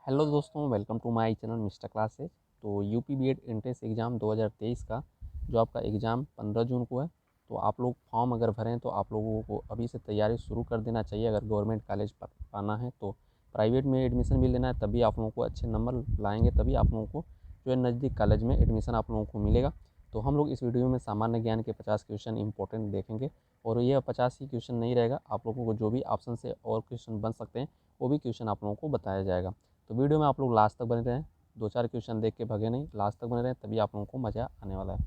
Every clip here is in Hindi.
हेलो दोस्तों, welcome to my channel mister classes. तो यूपी बीएड एंट्रेंस एग्ज़ाम 2023 का जो आपका एग्ज़ाम 15 जून को है, तो आप लोग फॉर्म अगर भरें तो आप लोगों को अभी से तैयारी शुरू कर देना चाहिए। अगर गवर्नमेंट कॉलेज पाना है तो प्राइवेट में एडमिशन भी लेना है, तभी आप लोगों को अच्छे नंबर लाएंगे, तभी आप लोगों को जो है नज़दीक कॉलेज में एडमिशन आप लोगों को मिलेगा। तो हम लोग इस वीडियो में सामान्य ज्ञान के 50 क्वेश्चन इंपॉर्टेंट देखेंगे, और ये 50 ही क्वेश्चन नहीं रहेगा, आप लोगों को जो भी ऑप्शन से और क्वेश्चन बन सकते हैं वो भी क्वेश्चन आप लोगों को बताया जाएगा। तो वीडियो में आप लोग लास्ट तक बने रहें, 2-4 क्वेश्चन देख के भगे नहीं, लास्ट तक बने रहें, तभी आप लोगों को मज़ा आने वाला है।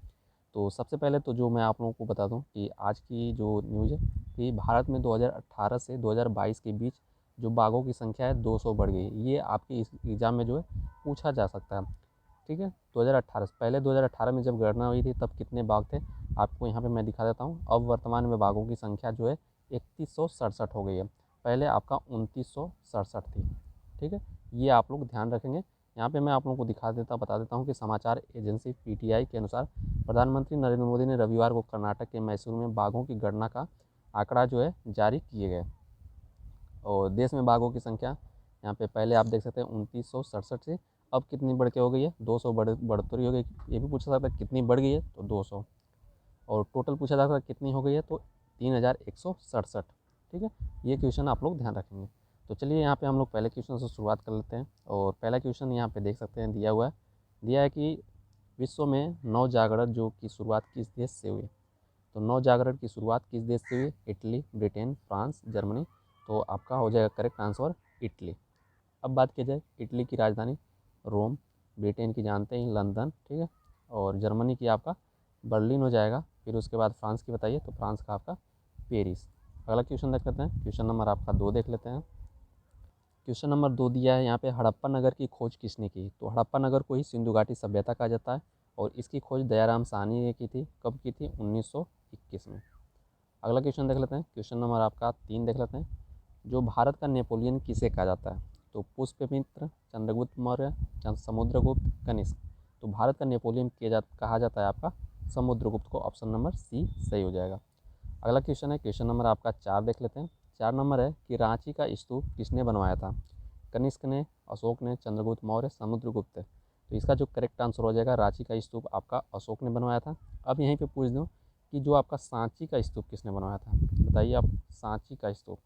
तो सबसे पहले तो जो मैं आप लोगों को बता दूं कि आज की जो न्यूज़ है कि भारत में 2018 से 2022 के बीच जो बाघों की संख्या है 200 बढ़ गई है। ये आपके इस एग्ज़ाम में जो है पूछा जा सकता है। ठीक है, 2018 से पहले 2018 में जब गणना हुई थी तब कितने बाघ थे, आपको यहाँ पे मैं दिखा देता हूँ। अब वर्तमान में बाघों की संख्या जो है 3167 हो गई है, पहले आपका 2967 थी। ठीक है, ये आप लोग ध्यान रखेंगे। यहाँ पे मैं आप लोगों को बता देता हूँ कि समाचार एजेंसी पीटीआई के अनुसार प्रधानमंत्री नरेंद्र मोदी ने रविवार को कर्नाटक के मैसूर में बाघों की गणना का आंकड़ा जो है जारी किए गए। और देश में बाघों की संख्या यहाँ पे पहले आप देख सकते हैं 2967 से अब कितनी बढ़ के हो गई है, 200 बढ़ोतरी हो गई। ये भी पूछा सकता है कितनी बढ़ गई है, तो 200। और टोटल पूछा जा सकता है कितनी हो गई है, तो 3167। ठीक है, ये क्वेश्चन आप लोग ध्यान रखेंगे। तो चलिए यहाँ पे हम लोग पहले क्वेश्चन से शुरुआत कर लेते हैं। और पहला क्वेश्चन यहाँ पे देख सकते हैं दिया है कि विश्व में नौ जागरण जो की शुरुआत किस देश से हुई। तो नौ जागरण की शुरुआत किस देश से हुई? Italy, Britain, France, Germany. तो आपका हो जाएगा करेक्ट आंसर इटली। अब बात की जाए इटली की राजधानी रोम, ब्रिटेन की जानते हैं लंदन, ठीक है, और जर्मनी की आपका बर्लिन हो जाएगा। फिर उसके बाद फ्रांस की बताइए, तो फ्रांस का आपका पेरिस। अगला क्वेश्चन देख लेते हैं, क्वेश्चन नंबर आपका 2 देख लेते हैं। क्वेश्चन नंबर 2 दिया है यहाँ पे, हड़प्पा नगर की खोज किसने की? तो हड़प्पा नगर को ही सिंधु घाटी सभ्यता कहा जाता है, और इसकी खोज दयाराम साहनी ने की थी। कब की थी? 1921 में। अगला क्वेश्चन देख लेते हैं, क्वेश्चन नंबर आपका 3 देख लेते हैं। जो भारत का नेपोलियन किसे कहा जाता है? तो पुष्यमित्र, चंद्रगुप्त मौर्य, समुद्रगुप्त, कनिष्क। तो भारत का नेपोलियन कहा जाता है आपका समुद्रगुप्त को। ऑप्शन नंबर सी सही हो जाएगा। अगला क्वेश्चन है, क्वेश्चन नंबर आपका 4 देख लेते हैं। 4 नंबर है कि रांची का स्तूप किसने बनवाया था? कनिष्क ने, अशोक ने, चंद्रगुप्त मौर्य, समुद्रगुप्त। तो इसका जो करेक्ट आंसर हो जाएगा, रांची का स्तूप आपका अशोक ने बनवाया था। अब यहीं पे पूछ दूँ कि जो आपका सांची का स्तूप किसने बनवाया था? बताइए आप। सांची का स्तूप,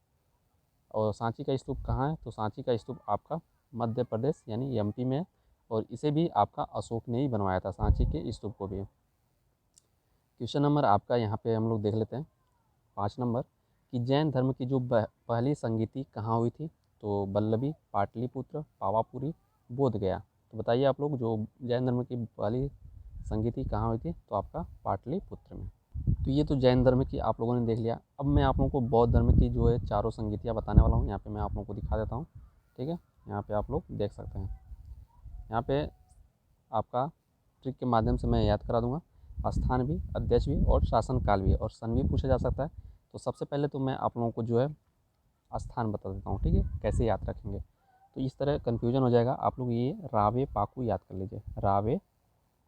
और सांची का स्तूप कहाँ है? तो सांची का स्तूप आपका मध्य प्रदेश यानी एमपी में है, और इसे भी आपका अशोक ने ही बनवाया था, सांची के स्तूप को भी। क्वेश्चन नंबर आपका यहाँ पे हम लोग देख लेते हैं 5 नंबर, कि जैन धर्म की जो पहली संगीति कहाँ हुई थी? तो वल्लभी, पाटलिपुत्र, पावापुरी, बोध गया। तो बताइए आप लोग, जो जैन धर्म की पहली संगीति कहाँ हुई थी? तो आपका पाटलिपुत्र में। तो ये तो जैन धर्म की आप लोगों ने देख लिया। अब मैं आप लोगों को बौद्ध धर्म की जो है चारों संगीतियाँ बताने वाला हूँ। यहाँ पे मैं आप लोगों को दिखा देता हूँ। ठीक है, यहाँ पे आप लोग देख सकते हैं। यहाँ पे आपका ट्रिक के माध्यम से मैं याद करा दूंगा, स्थान भी, अध्यक्ष भी, और शासन काल भी, और सन भी पूछा जा सकता है। तो सबसे पहले तो मैं आप लोगों को जो है स्थान बता देता हूँ। ठीक है, कैसे याद रखेंगे, तो इस तरह कन्फ्यूजन हो जाएगा। आप लोग ये रावे पाकू याद कर लीजिए, रावे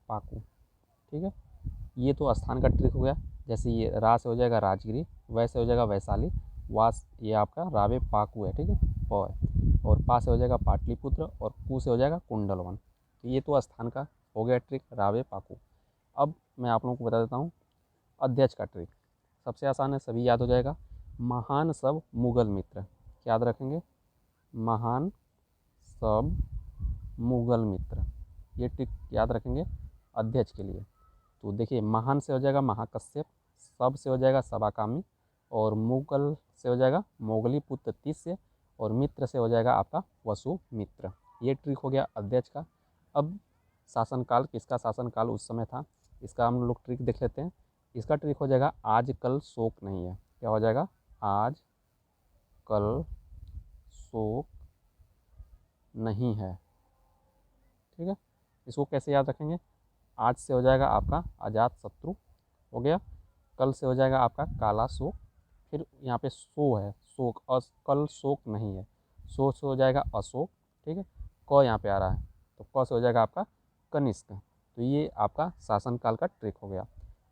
पाकू। ठीक है, ये तो स्थान का ट्रिक हो गया। जैसे ये रा से हो जाएगा राजगिरी, वै से हो जाएगा वैशाली, वास ये आपका रावे पाकू है। ठीक है, प है, और पा से हो जाएगा पाटलिपुत्र, और कू से हो जाएगा कुंडलवन। तो ये तो स्थान का हो गया ट्रिक, रावे पाकू। अब मैं आप लोगों को बता देता हूँ अध्यक्ष का ट्रिक। सबसे आसान है, सभी याद हो जाएगा। महान सब मुगल मित्र, याद रखेंगे, महान सब मुगल मित्र, ये ट्रिक याद रखेंगे अध्यक्ष के लिए। तो देखिए, महान से हो जाएगा महाकश्यप, सब से हो जाएगा सबाकामी, और मुगल से हो जाएगा मोगली पुत्र तिस्य, और मित्र से हो जाएगा आपका वसु मित्र। ये ट्रिक हो गया अध्यक्ष का। अब शासनकाल, किसका शासनकाल उस समय था, इसका हम लोग ट्रिक देख लेते हैं। इसका ट्रिक हो जाएगा आज कल शोक नहीं है। क्या हो जाएगा? आज कल शोक नहीं है। ठीक है, इसको कैसे याद रखेंगे? आज से हो जाएगा आपका अजात शत्रु हो गया, कल से हो जाएगा आपका काला शोक, फिर यहाँ पे सो है शोक, कल शोक नहीं है, सो से हो जाएगा अशोक। ठीक है, क यहाँ पे आ रहा है, तो क से हो जाएगा आपका कनिष्क। तो ये आपका शासनकाल का ट्रिक हो गया।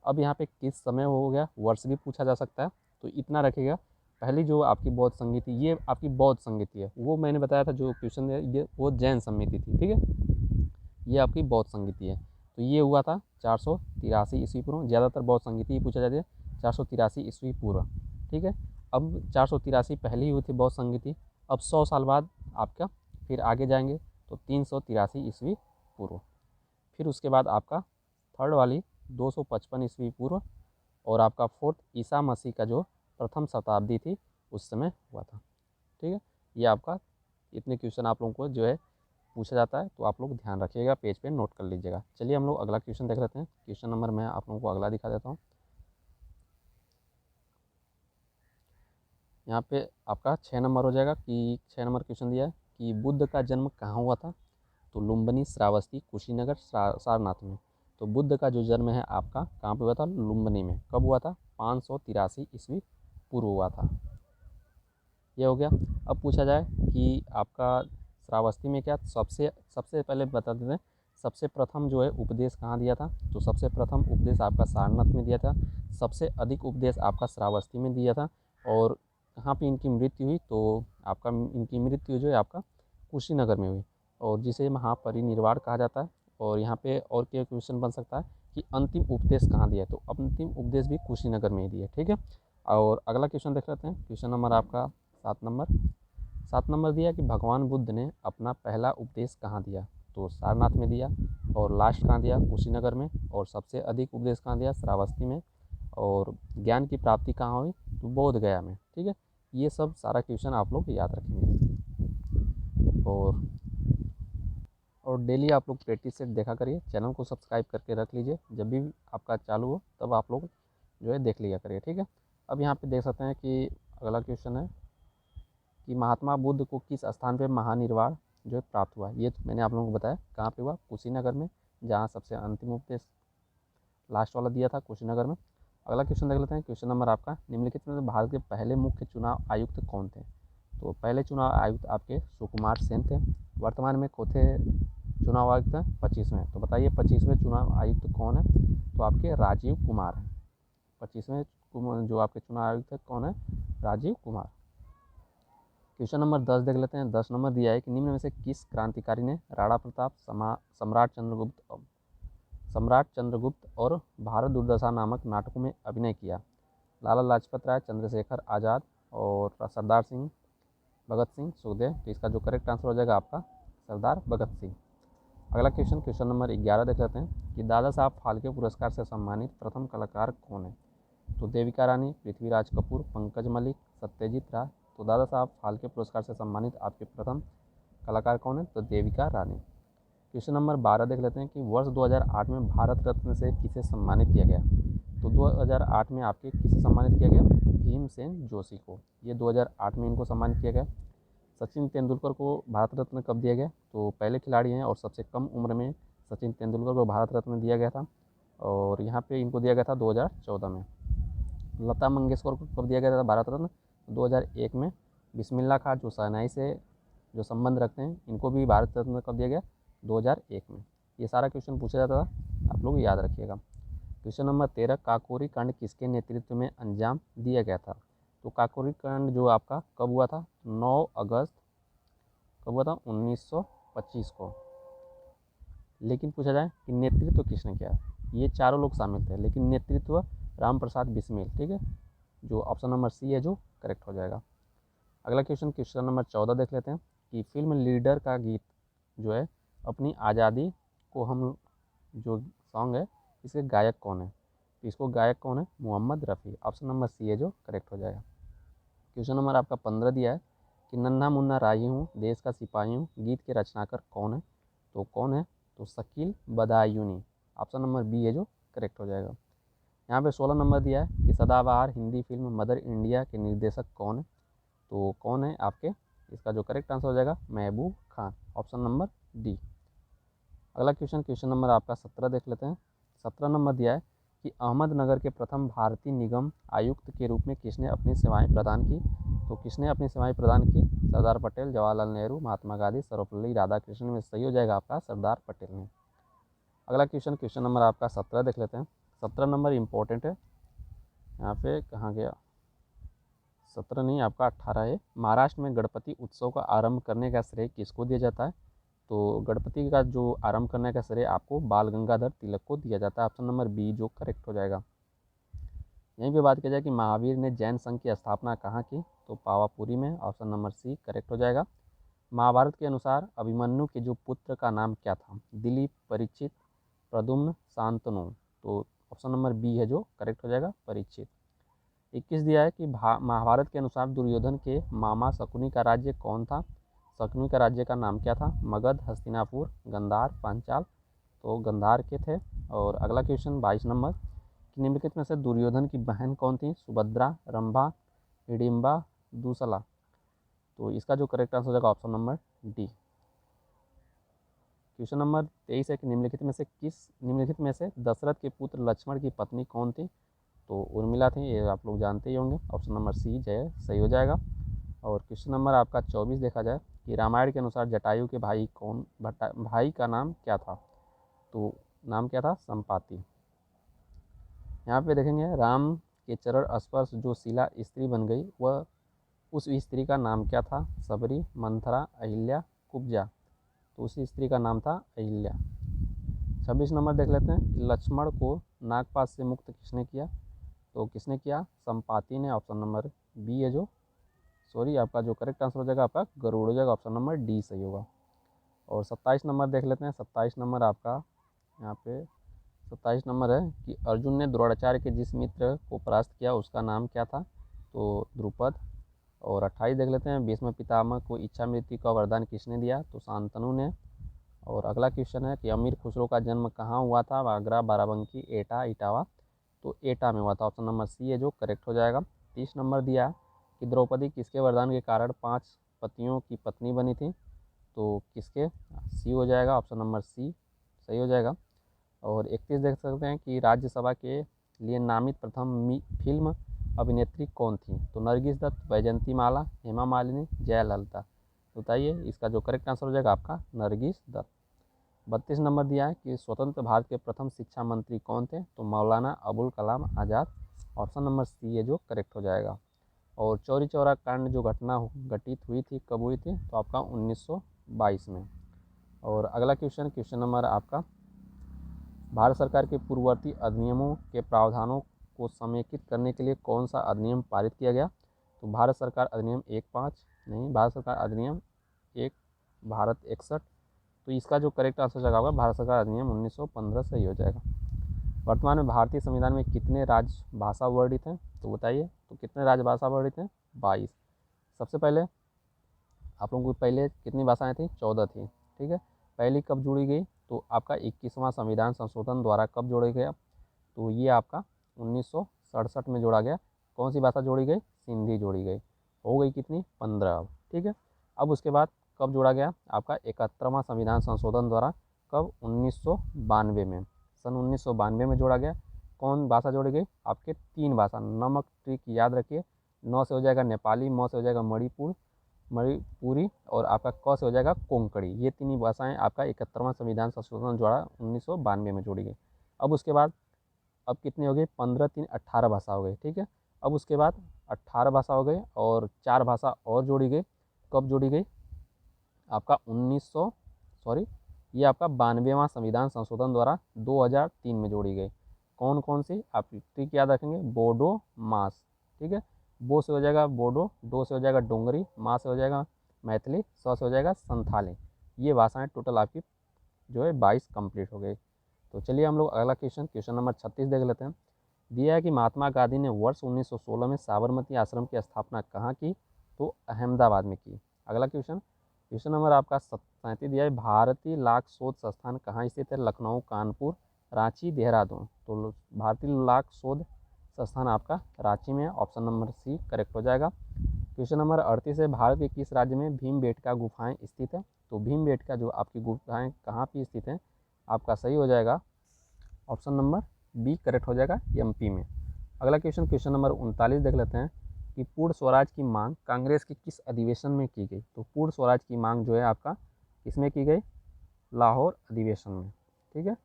अब यहाँ पे किस समय हो गया, वर्ष भी पूछा जा सकता है, तो इतना रखिएगा पहली जो आपकी बौद्ध संगीति, ये आपकी बौद्ध संगीति है, वो मैंने बताया था जो क्वेश्चन है ये वो जैन समिति थी, ठीक है। ये आपकी बौद्ध संगीति है। तो ये हुआ था 483 ईस्वी पूर्व। ज़्यादातर बौद्ध संगीति ही पूछा जाता है 483 ईस्वी पूर्व, ठीक है। अब 483 पहली हुई थी बौद्ध संगीति। अब 100 साल बाद आपका फिर आगे जाएंगे तो 383 ईस्वी पूर्व। फिर उसके बाद आपका थर्ड वाली 255 ईस्वी पूर्व, और आपका फोर्थ ईसा मसीह का जो प्रथम शताब्दी थी उस समय हुआ था, ठीक है। ये आपका इतने क्वेश्चन आप लोगों को जो है पूछा जाता है, तो आप लोग ध्यान रखिएगा, पेज पे नोट कर लीजिएगा। चलिए हम लोग अगला क्वेश्चन देख लेते हैं। क्वेश्चन नंबर मैं आप लोगों को अगला दिखा देता हूँ। यहाँ पे आपका 6 नंबर हो जाएगा कि 6 नंबर क्वेश्चन दिया है कि बुद्ध का जन्म कहाँ हुआ था। तो लुम्बिनी, श्रावस्ती, कुशीनगर, सारनाथ में। तो बुद्ध का जो जन्म है आपका कहाँ पे हुआ था, लुम्बिनी में। कब हुआ था, 583 ईस्वी पूर्व हुआ था। ये हो गया। अब पूछा जाए कि आपका श्रावस्ती में क्या, सबसे सबसे पहले बता देते हैं सबसे प्रथम जो है उपदेश कहाँ दिया था। तो सबसे प्रथम उपदेश आपका सारनाथ में दिया था। सबसे अधिक उपदेश आपका श्रावस्ती में दिया था। और कहाँ पे इनकी मृत्यु हुई, तो आपका इनकी मृत्यु जो है आपका कुशीनगर में हुई, और जिसे महापरिनिर्वाण कहा जाता है। और यहाँ पे और क्या क्वेश्चन बन सकता है कि अंतिम उपदेश कहाँ दिया है, तो अंतिम उपदेश भी कुशीनगर में ही दिया, ठीक है। और अगला क्वेश्चन देख लेते हैं। क्वेश्चन नंबर आपका 7 नंबर दिया कि भगवान बुद्ध ने अपना पहला उपदेश कहाँ दिया। तो सारनाथ में दिया। और लास्ट कहाँ दिया, कुशीनगर में। और सबसे अधिक उपदेश कहाँ दिया, श्रावस्ती में। और ज्ञान की प्राप्ति कहाँ हुई, तो बोध गया में, ठीक है। ये सब सारा क्वेश्चन आप लोग याद रखेंगे। और डेली आप लोग प्रैक्टिस सेट देखा करिए। चैनल को सब्सक्राइब करके रख लीजिए, जब भी आपका चालू हो तब आप लोग जो है देख लिया करिए, ठीक है। अब यहाँ पे देख सकते हैं कि अगला क्वेश्चन है कि महात्मा बुद्ध को किस स्थान पे महानिर्वाण जो है प्राप्त हुआ। ये तो मैंने आप लोगों को बताया कहाँ पे हुआ, कुशीनगर में, जहाँ सबसे अंतिम उपदेश लास्ट वाला दिया था, कुशीनगर में। अगला क्वेश्चन देख लेते हैं। क्वेश्चन नंबर आपका निम्नलिखित में भारत के पहले मुख्य चुनाव आयुक्त कौन थे। तो पहले चुनाव आयुक्त आपके सुकुमार सेन थे। वर्तमान में चौथे चुनाव आयुक्त हैं 25वें। तो बताइए 25वें चुनाव आयुक्त कौन है, तो आपके राजीव कुमार हैं। 25वें जो आपके चुनाव आयुक्त है कौन है, राजीव कुमार। क्वेश्चन नंबर 10 देख लेते हैं। 10 नंबर दिया है कि निम्न में से किस क्रांतिकारी ने राणा प्रताप, सम्राट चंद्रगुप्त और भारत दुर्दशा नामक नाटकों में अभिनय किया। लाला लाजपत राय, चंद्रशेखर आज़ाद और सरदार सिंह, भगत सिंह, सुखदेव। तो इसका जो करेक्ट आंसर हो जाएगा आपका सरदार भगत सिंह। अगला क्वेश्चन नंबर 11 देख लेते हैं कि दादा साहब फाल्के पुरस्कार से सम्मानित प्रथम कलाकार कौन है। तो देविका रानी, पृथ्वीराज कपूर, पंकज मलिक, सत्यजीत राय। तो दादा साहब फाल्के पुरस्कार से सम्मानित आपके प्रथम कलाकार कौन है, तो देविका रानी। क्वेश्चन नंबर 12 देख लेते हैं कि वर्ष 2008 में भारत रत्न से किसे सम्मानित किया गया। तो 2008 में आपके किसे सम्मानित किया गया, भीमसेन जोशी को। ये 2008 में इनको सम्मानित किया गया। सचिन तेंदुलकर को भारत रत्न कब दिया गया, तो पहले खिलाड़ी हैं और सबसे कम उम्र में सचिन तेंदुलकर को भारत रत्न दिया गया था, और यहाँ पे इनको दिया गया था 2014 में। लता मंगेशकर को कब दिया गया था भारत रत्न, 2001 में। बिस्मिल्लाह खान जो शहनाई से जो संबंध रखते हैं, इनको भी भारत रत्न कब दिया गया, 2001 में। ये सारा क्वेश्चन पूछा जाता था, आप लोग याद रखिएगा। क्वेश्चन नंबर 13, काकोरी कांड किसके नेतृत्व में अंजाम दिया गया था। तो काकोरी कांड जो आपका कब हुआ था, 9 अगस्त कब हुआ था, 1925 को। लेकिन पूछा जाए कि नेतृत्व किसने किया, ये चारों लोग शामिल थे, लेकिन नेतृत्व राम प्रसाद बिस्मिल, ठीक है, जो ऑप्शन नंबर सी है जो करेक्ट हो जाएगा। अगला क्वेश्चन नंबर 14 देख लेते हैं कि फिल्म लीडर का गीत जो है अपनी आज़ादी को हम जो सॉन्ग है, इसके गायक कौन है। तो इसको गायक कौन है, Mohammad Rafi. Option number c है जो करेक्ट हो जाएगा। क्वेश्चन नंबर आपका 15 दिया है कि नन्हा मुन्ना राही हूँ, देश का सिपाही हूँ, गीत के रचनाकार कौन है। तो कौन है, तो Shakeel Badayuni. Option number b है जो करेक्ट हो जाएगा। यहाँ पे 16 नंबर दिया है कि सदाबहार हिंदी फिल्म मदर इंडिया के निर्देशक कौन है। तो कौन है आपके, इसका जो करेक्ट आंसर हो जाएगा Mehboob Khan. Option number D. अगला क्वेश्चन नंबर आपका 17 देख लेते हैं। 17 नंबर दिया है कि अहमदनगर के प्रथम भारतीय निगम आयुक्त के रूप में किसने अपनी सेवाएं प्रदान की। तो किसने अपनी सेवाएं प्रदान की, सरदार पटेल, जवाहरलाल नेहरू, महात्मा गांधी, सर्वपल्ली राधाकृष्णन। में सही हो जाएगा आपका सरदार पटेल ने। अगला क्वेश्चन नंबर आपका 17 देख लेते हैं। 17 नंबर इंपॉर्टेंट है। यहाँ पे कहाँ गया, 17 नहीं, आपका 18 है। महाराष्ट्र में गणपति उत्सव का आरंभ करने का श्रेय किसको दिया जाता है? तो गणपति का जो आरंभ करने का श्रेय आपको बाल गंगाधर तिलक को दिया जाता है। ऑप्शन नंबर बी जो करेक्ट हो जाएगा। यहीं पे बात की जाए कि महावीर ने जैन संघ की स्थापना कहाँ की? तो पावापुरी में। ऑप्शन नंबर सी करेक्ट हो जाएगा। महाभारत के अनुसार अभिमन्यु के जो पुत्र का नाम क्या था? दिलीप, परीक्षित, प्रद्युम्न, शांतनु। तो ऑप्शन नंबर बी है जो करेक्ट हो जाएगा, परीक्षित। 21 दिया है कि महाभारत के अनुसार दुर्योधन के मामा शकुनी का राज्य कौन था? शकुनी का राज्य का नाम क्या था? मगध, हस्तिनापुर, गंधार, पांचाल। तो गंधार के थे। और अगला क्वेश्चन 22 नंबर कि निम्नलिखित में से दुर्योधन की बहन कौन थी? सुभद्रा, रंभा, हिडिम्बा, दूसला। तो इसका जो करेक्ट आंसर हो जाएगा option number D. Question number 23 है कि निम्नलिखित में से दशरथ के पुत्र लक्ष्मण की पत्नी कौन थी? तो उर्मिला थी, ये आप लोग जानते ही होंगे। ऑप्शन नंबर सी जय सही हो जाएगा। और क्वेश्चन नंबर आपका 24 देखा जाए कि रामायण के अनुसार जटायु के भाई का नाम क्या था? तो नाम क्या था? संपाति। यहाँ पे देखेंगे राम के चरण स्पर्श जो शिला स्त्री बन गई वह उस स्त्री का नाम क्या था? सबरी, मंथरा, अहिल्या, कुब्जा। तो उसी स्त्री का नाम था अहिल्या। 26 नंबर देख लेते हैं कि लक्ष्मण को नागपाश से मुक्त किसने किया? तो किसने किया? संपाति ने। ऑप्शन नंबर बी है जो आपका जो करेक्ट आंसर हो जाएगा आपका गरुड़ हो जाएगा। ऑप्शन नंबर डी सही होगा। और 27 नंबर देख लेते हैं। 27 नंबर आपका यहाँ पे 27 नंबर है कि अर्जुन ने द्रोणाचार्य के जिस मित्र को परास्त किया उसका नाम क्या था? तो द्रुपद। और 28 देख लेते हैं भीष्म पितामह को इच्छा मृत्यु का वरदान किसने दिया? तो शांतनु ने। और अगला क्वेश्चन है कि अमीर खुसरो का जन्म कहाँ हुआ था? आगरा, बाराबंकी, एटा, इटावा। तो एटा में हुआ था। ऑप्शन नंबर सी है जो करेक्ट हो जाएगा। 30 नंबर दिया कि द्रौपदी किसके वरदान के कारण 5 पतियों की पत्नी बनी थी? तो किसके? सी हो जाएगा। ऑप्शन नंबर सी सही हो जाएगा। और 31 देख सकते हैं कि राज्यसभा के लिए नामित प्रथम फिल्म अभिनेत्री कौन थी? तो नरगिस दत्त, वैजयंती माला, हेमा मालिनी, जयललिता। बताइए इसका जो करेक्ट आंसर हो जाएगा आपका नरगिस दत्त। 32 नंबर दिया है कि स्वतंत्र भारत के प्रथम शिक्षा मंत्री कौन थे? तो Maulana Abul Kalam Azad. Option number c है जो करेक्ट हो जाएगा। और चौरी चौरा कांड जो घटना घटित हुई थी कब हुई थी? तो आपका 1922 में। और अगला क्वेश्चन नंबर आपका भारत सरकार के पूर्ववर्ती अधिनियमों के प्रावधानों को समेकित करने के लिए कौन सा अधिनियम पारित किया गया? तो भारत सरकार अधिनियम 15 नहीं, भारत सरकार अधिनियम 1 भारत 61। तो इसका जो करेक्ट आंसर हो जाएगा होगा भारत सरकार अधिनियम 1915 सही हो जाएगा। वर्तमान में भारतीय संविधान में कितने राजभाषा वर्णित हैं? तो बताइए तो कितने राजभाषा वर्णित हैं? 22। सबसे पहले आप लोगों को पहले कितनी भाषाएं थी? 14 थी। ठीक है, पहली कब जोड़ी गई? तो आपका 21वां संविधान संशोधन द्वारा कब जोड़ा गया? तो ये आपका 1967 में जोड़ा गया। कौन सी भाषा जोड़ी गई? सिंधी जोड़ी गई। हो गई कितनी? 15 अब। ठीक है, अब उसके बाद कब जोड़ा गया? आपका 71वां संविधान संशोधन द्वारा कब? 1992 में। सन 1992 में जोड़ा गया। कौन भाषा जोड़ी गई? आपके 3 भाषा। नमक ट्रिक याद रखिए। 9 से हो जाएगा नेपाली, म से हो जाएगा मणिपुरी और आपका क से हो जाएगा कोंकणी। ये 3 भाषाएं आपका 71वां संविधान संशोधन द्वारा 1992 में जोड़ी गई। अब उसके बाद अब कितनी हो गई? 15 3 18 भाषा हो गई। ठीक है, अब उसके बाद 18 भाषा हो गई और 4 भाषा और जोड़ी गई। कब जोड़ी गई? आपका ये आपका 92वां संविधान संशोधन द्वारा 2003 में जोड़ी गई। कौन कौन सी? आप ट्रिक याद रखेंगे। बोडो, मास। ठीक है, बो से हो जाएगा बोडो, डो से हो जाएगा डोंगरी, मा से हो जाएगा मैथिली, स से हो जाएगा संथाली। ये भाषाएं टोटल आपकी जो है 22 कंप्लीट हो गई। तो चलिए हम लोग अगला क्वेश्चन नंबर 36 देख लेते हैं। दिया है कि महात्मा गांधी ने वर्ष 1916 में साबरमती आश्रम की स्थापना कहाँ की? तो अहमदाबाद में की। अगला क्वेश्चन नंबर आपका 37 दिया है। भारतीय लाख शोध संस्थान कहाँ स्थित है? लखनऊ, कानपुर, रांची, देहरादून। तो भारतीय लाख शोध संस्थान आपका रांची में है। ऑप्शन नंबर सी करेक्ट हो जाएगा। क्वेश्चन नंबर 38 है। भारत के किस राज्य में भीमबेटका गुफाएं स्थित है? तो भीमबेटका जो आपकी गुफाएं कहाँ पे स्थित हैं? आपका सही हो जाएगा ऑप्शन नंबर बी करेक्ट हो जाएगा, एमपी में। अगला क्वेश्चन नंबर 39 देख लेते हैं कि पूर्ण स्वराज की मांग कांग्रेस के किस अधिवेशन में की गई? तो पूर्ण स्वराज की मांग जो है आपका किसमें की गई? लाहौर अधिवेशन में। ठीक है,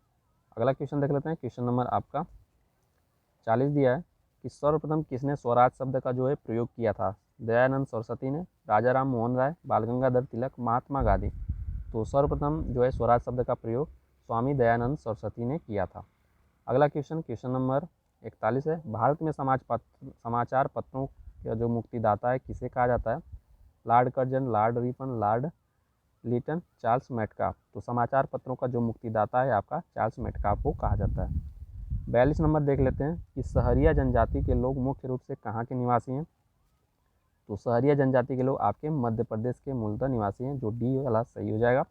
अगला क्वेश्चन देख लेते हैं। क्वेश्चन नंबर आपका 40 दिया है कि सर्वप्रथम किसने स्वराज शब्द का जो है प्रयोग किया था। दयानंद सरस्वती ने, राजा राम मोहन राय, बाल गंगाधर तिलक, महात्मा गांधी। तो सर्वप्रथम जो है स्वराज शब्द का प्रयोग स्वामी दयानंद सरस्वती ने किया था। अगला क्वेश्चन नंबर 41 है, भारत में समाचार पत्रों का जो मुक्तिदाता है किसे कहा जाता है। Lord Curzon, Lord Ripon, Lord Lytton, Charles Metcalfe. तो समाचार पत्रों का जो मुक्तिदाता है आपका चार्ल्स मेटकाफ को कहा जाता है। 42 नंबर देख लेते हैं कि सहरिया जनजाति के लोग मुख्य रूप से कहाँ के निवासी हैं। तो सहरिया जनजाति के लोग आपके मध्य प्रदेश के मूलतः निवासी हैं, जो डी वाला सही हो जाएगा।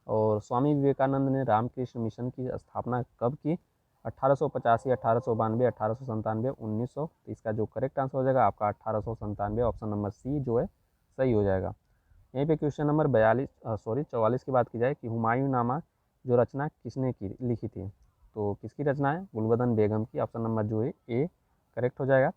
और स्वामी विवेकानंद ने रामकृष्ण मिशन की स्थापना कब की। 1885, 1892, 1897, 1900। तो इसका जो करेक्ट आंसर हो जाएगा आपका 1897, ऑप्शन नंबर सी जो है सही हो जाएगा। यहीं पे क्वेश्चन नंबर 44 की बात की जाए कि हुमायूं नामा जो रचना किसने लिखी थी। तो किसकी रचना है, गुलबदन बेगम की, ऑप्शन नंबर जो है ए करेक्ट हो जाएगा।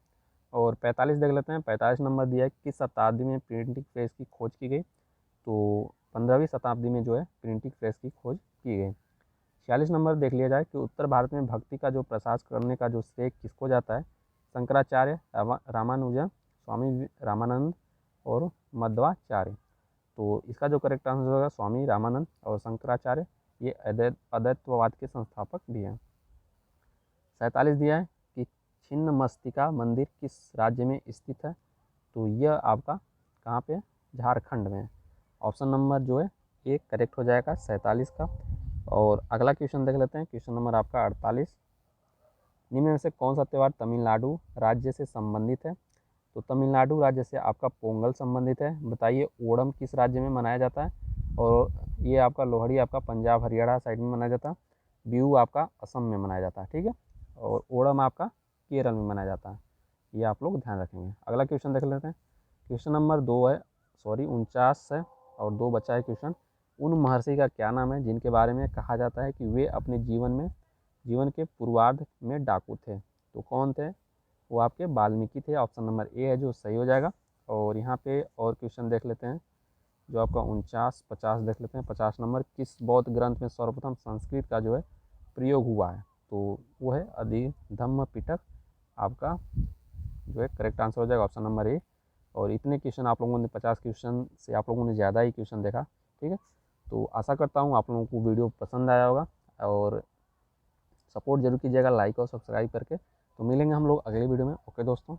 और 45 देख लेते हैं। 45 नंबर दिया है किस शताब्दी में प्रिंटिंग प्रेस की खोज की गई। तो 15वीं शताब्दी में जो है प्रिंटिंग प्रेस की खोज की गई। 46 नंबर देख लिया जाए कि उत्तर भारत में भक्ति का जो प्रसार करने का जो श्रेय किसको जाता है। शंकराचार्य, रामानुजन, स्वामी रामानंद और मध्वाचार्य। तो इसका जो करेक्ट आंसर होगा स्वामी रामानंद और शंकराचार्य, ये अद्वैतवाद के संस्थापक भी हैं। 47 दिया है कि छिन्नमस्तिका मंदिर किस राज्य में स्थित है। तो यह आपका कहाँ पे, झारखंड में। ऑप्शन नंबर जो है ए करेक्ट हो जाएगा 47 का। और अगला क्वेश्चन देख लेते हैं, क्वेश्चन नंबर आपका 48। निम्न में से कौन सा त्यौहार तमिलनाडु राज्य से संबंधित है। तो तमिलनाडु राज्य से आपका पोंगल संबंधित है। बताइए ओणम किस राज्य में मनाया जाता है। और ये आपका लोहड़ी आपका पंजाब हरियाणा साइड में मनाया जाता है। बिहू आपका असम में मनाया जाता है, ठीक है। और ओणम आपका केरल में मनाया जाता है, ये आप लोग ध्यान रखेंगे। अगला क्वेश्चन देख लेते हैं, क्वेश्चन नंबर 49 है और 2 बचा है क्वेश्चन। उन महर्षि का क्या नाम है जिनके बारे में कहा जाता है कि वे अपने जीवन के पूर्वार्ध में डाकू थे। तो कौन थे, वो आपके वाल्मीकि थे। ऑप्शन नंबर ए है जो सही हो जाएगा। और यहाँ पे और क्वेश्चन देख लेते हैं जो आपका 50 देख लेते हैं। 50 नंबर, किस बौद्ध ग्रंथ में सर्वप्रथम संस्कृत का जो है प्रयोग हुआ है। तो वो है अधिधम्म पिटक, आपका जो है करेक्ट आंसर हो जाएगा ऑप्शन नंबर ए। और इतने क्वेश्चन आप लोगों ने 50 क्वेश्चन से आप लोगों ने ज़्यादा ही क्वेश्चन देखा, ठीक है। तो आशा करता हूँ आप लोगों को वीडियो पसंद आया होगा और सपोर्ट जरूर कीजिएगा लाइक और सब्सक्राइब करके। तो मिलेंगे हम लोग अगले वीडियो में। ओके दोस्तों।